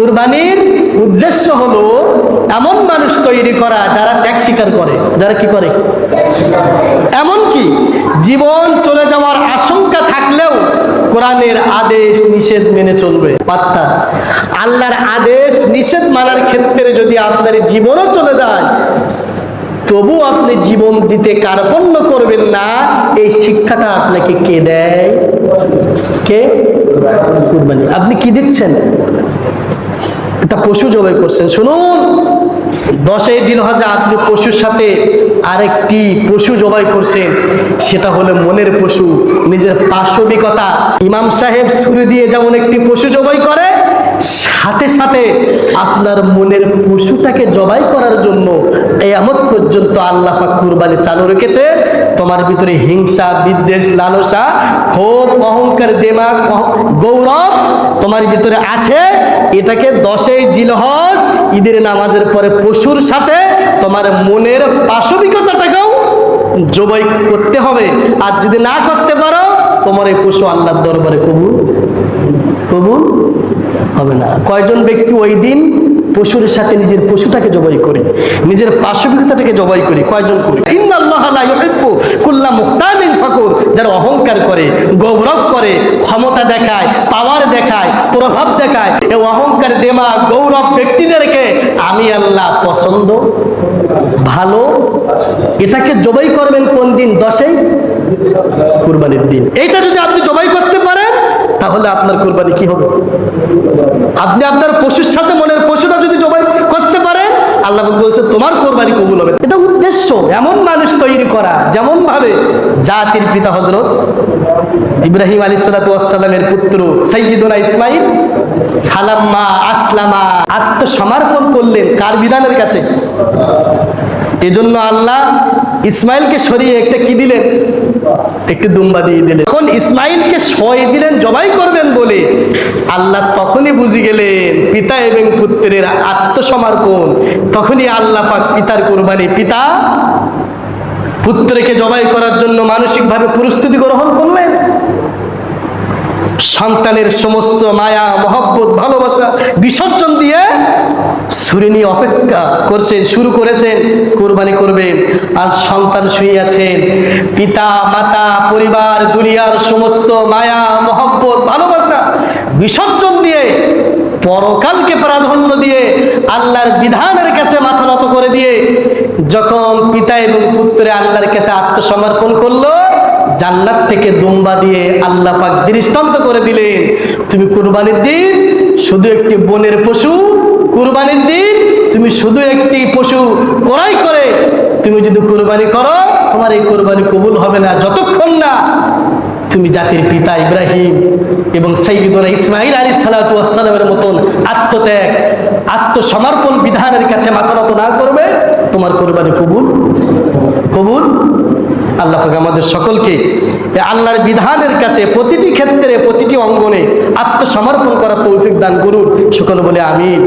কুরবানির উদ্দেশ্য হলো এমন মানুষ তৈরি করা যারা ত্যাগ স্বীকার করে, যারা কি করে, এমনকি জীবন চলে যাওয়ার আশঙ্কা থাকলেও কোরআনের আদেশ নিষেধ মেনে চলবে। অর্থাৎ আল্লাহর আদেশ নিষেধ মানার ক্ষেত্রে যদি আপনার জীবনও চলে যায় তবু আপনি জীবন দিতে কার্পণ্য করবেন না, এই শিক্ষাটা আপনাকে কে দেয়? কে? কুরবানি। আপনি কি দিচ্ছেন? একটা পশু জবাই করছেন। শুনুন, 10 জিলহজ আপনি পশুর সাথে আরেকটি পশু জবাই করছেন, সেটা হলো মনের পশু, নিজের পাশবিকতা। ইমাম সাহেব ছুরি দিয়ে যেমন একটি পশু জবাই করে, সাথে সাথে আপনার মনের পশুটাকে জবাই করার জন্য কিয়ামত পর্যন্ত আল্লাহ পাক কুরবানি চালু রেখেছে। তোমার ভিতরে হিংসা, বিদ্বেষ, লালসা, ক্ষোভ, অহংকার, দেমাগ, গৌরব তোমার ভিতরে আছে, এটাকে 10 জিলহজ ঈদের নামাজের পরে পশুর সাথে তোমার মনের পাশবিকতাটাকেও জবাই করতে হবে। আর যদি না করতে পারো, তোমার এই পশু আল্লাহর দরবারে কবুল হবে না। কয়জন ব্যক্তি ওই দিন পশুর সাথে নিজের পশুটাকে জবাই করে, নিজের পাশবিকতাটাকে জবাই করে? কয়জন করে? ইন্নাল্লাহা লা ইউহিব্বু কুল্লা মুখতালিন ফাকুর। যারা অহংকার করে, গৌরব করে, ক্ষমতা দেখায়, পাওয়ার দেখায়, প্রভাব দেখায়, এই অহংকার, দেমাগ, গৌরব ব্যক্তিদেরকে আমি আল্লাহ পছন্দ, ভালো। এটাকে জবাই করবেন কোন দিন? 10 কুরবানির দিন। এইটা যদি আপনি জবাই করতে পারেন তাহলে আপনার কুরবানি কি হবে? আপনি আপনার পশুর সাথে মনের পশুটা যদি জবাই করতে পারেন, আল্লাহ বলছে তোমার কুরবানি কবুল হবে। এটা উদ্দেশ্য এমন মানুষ তৈরি করা, যেমন ভাবে জাতির পিতা হযরত ইব্রাহিম আলাইহিস সালাতু ওয়াস সালামের পুত্র সাইয়্যিদুনা ইসমাঈল ফালাম্মা আসলামা, আত্মসমর্পণ করলেন কার বিধানের কাছে? এজন্য আল্লাহ ইসমাইলকে সরিয়ে একটা কি দিলেন? একটি দুম্বা দিয়ে দিলেন। এখন ইসমাইলকে সরিয়ে দিলেন জবাই করবেন বলে, আল্লাহ তখনই বুঝে গেলেন পিতা এবং পুত্রের আত্মসমর্পণ। তখনই আল্লাহ পাক পিতার কুরবানি, পিতা পুত্রকে জবাই করার জন্য মানসিকভাবে প্রস্তুতি গ্রহণ করলেন। সন্তানের সমস্ত মায়া, মহব্বত, ভালোবাসা বিসর্জন দিয়ে ছুরি নিয়ে অপেক্ষা করছেন, শুরু করেছেন কুরবানি করবেন। আর সন্তান শুয়ে আছেন, পিতা, মাতা, পরিবার, দুনিয়ার সমস্ত মায়া, মহব্বত, ভালোবাসা বিসর্জন দিয়ে, পরকালকে প্রাধান্য দিয়ে, আল্লাহর বিধানের কাছে মাথা নত করে দিয়ে যখন পিতা এবং পুত্রে আল্লাহর কাছে আত্মসমর্পণ করলো, জান্নাত থেকে দুম্বা দিয়ে আল্লাহ পাক দৃষ্টান্ত করে দিলেন, তুমি কুরবানির দিন শুধু একটি বনের পশু, কুরবানির দিন তুমি শুধু একটি পশু ক্রয় করে তুমি যদি কুরবানি করো, তোমার এই কুরবানি কবুল হবে না যতক্ষণ না তুমি জাতির পিতা ইব্রাহিম এবং সাইয়্যিদুনা ইসমাঈল আলাইহিস সালাতু ওয়াস সালামের মতন আত্মত্যাগ, আত্মসমর্পণ বিধানের কাছে মাথা নত না করবে, তোমার কুরবানি কবুল। আল্লাহ পাক আমাদের সকলকে আল্লাহর বিধানের কাছে প্রতিটি ক্ষেত্রে, প্রতিটি অঙ্গনে আত্মসমর্পণ করার তৌফিক দান করুন। সকল বলে আমিন।